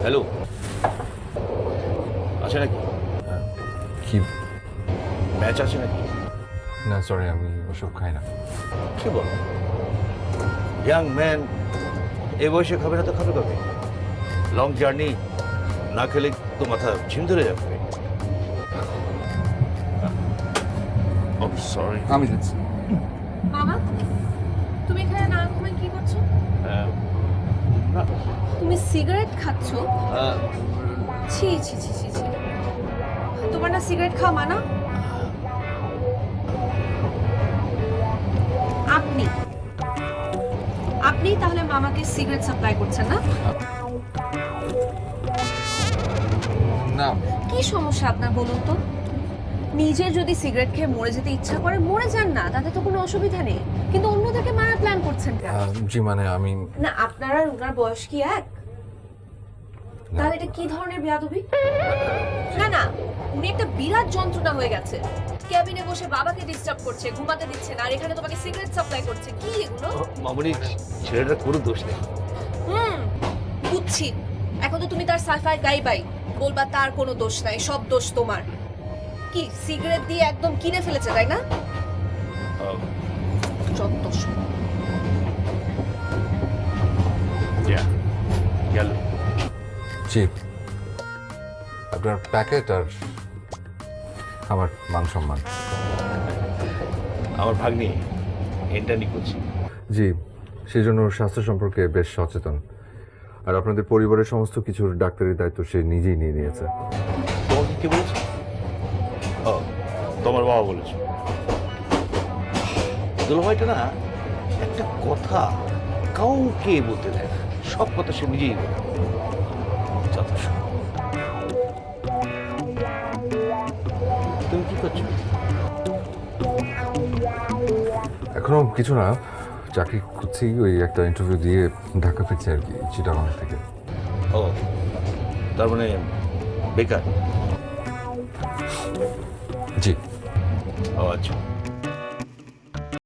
Hello, আছে নাকি? কি? ম্যাচ আছে নাকি? না সরি, আমি ওসব খাই না। কি বলো? ইয়াং ম্যান এ বয়সে খাবে না তো খাবে কবে? লং জার্নি না খেলে তো মাথা ঝিম ধরে যাবে। সরি, আমি যাচ্ছি। মামা, তুমি এখানে না ঘুমায় কি করছো? না তুমি সিগারেট খাচ্ছো? ছি ছি ছি ছি ছি, তোমার না সিগারেট খাওয়া মানা? আপনি আপনি তাহলে মামাকে সিগারেট সাপ্লাই করছেন না? না, কি সমস্যা আপনার বলুন তো? নিজের যদি সিগারেট খেয়ে মরে যেতে ইচ্ছা করে মরে যান না, তাতে তো কোনো অসুবিধা নেই, কিন্তু অন্যদেরকে মারার প্ল্যান করছেন কেন? জি মানে আমি না আপনার আর ওনার বয়স কি এক? তাহলে এটা কি ধরনের বেয়াদবি? না না, উনি একটা বিরাট যন্ত্রণা হয়ে গেছে। ক্যাবিনে বসে বাবাকে ডিস্টার্ব করছে, ঘুমাতে দিচ্ছে না, আর এখানে তোমাকে সিগারেট সাপ্লাই করছে। কি এগুলো? মামুনি, ছেলেটার কোনো দোষ নেই। বুঝছি, এখন তো তুমি তার সাফাই গাইবাই, বলবা তার কোনো দোষ নাই, সব দোষ তোমার। কি সিগারেট দিয়ে একদম কিনে ফেলেছে তাই না? যত সব। গেল জি, আপনার প্যাকেট আর আমার মান সম্মান। আমার ভাগ্নি এন্টারনি করছি। জি, সেই জন্য ওর স্বাস্থ্য সম্পর্কে বেশ সচেতন। আর আপনাদের পরিবারের সমস্ত কিছুর ডাক্তারি দায়িত্ব সে নিজেই নিয়ে নিয়েছে। তোমাকে কে বলেছে? ও, তোমার বাবা বলেছে। দুলাভাইটা না একটা কথা কাউকে বলতে দেয় না, সব কথা সে নিজেই বলে। যত সব। তুমি কি করছো? এখনো কিছু না, চাকরি খুঁজছি, ওই একটা ইন্টারভিউ দিয়ে ঢাকা ফিরছি আর কি, চিটাগাং থেকে। ও, তার মানে বেকার? জি। ও আচ্ছা।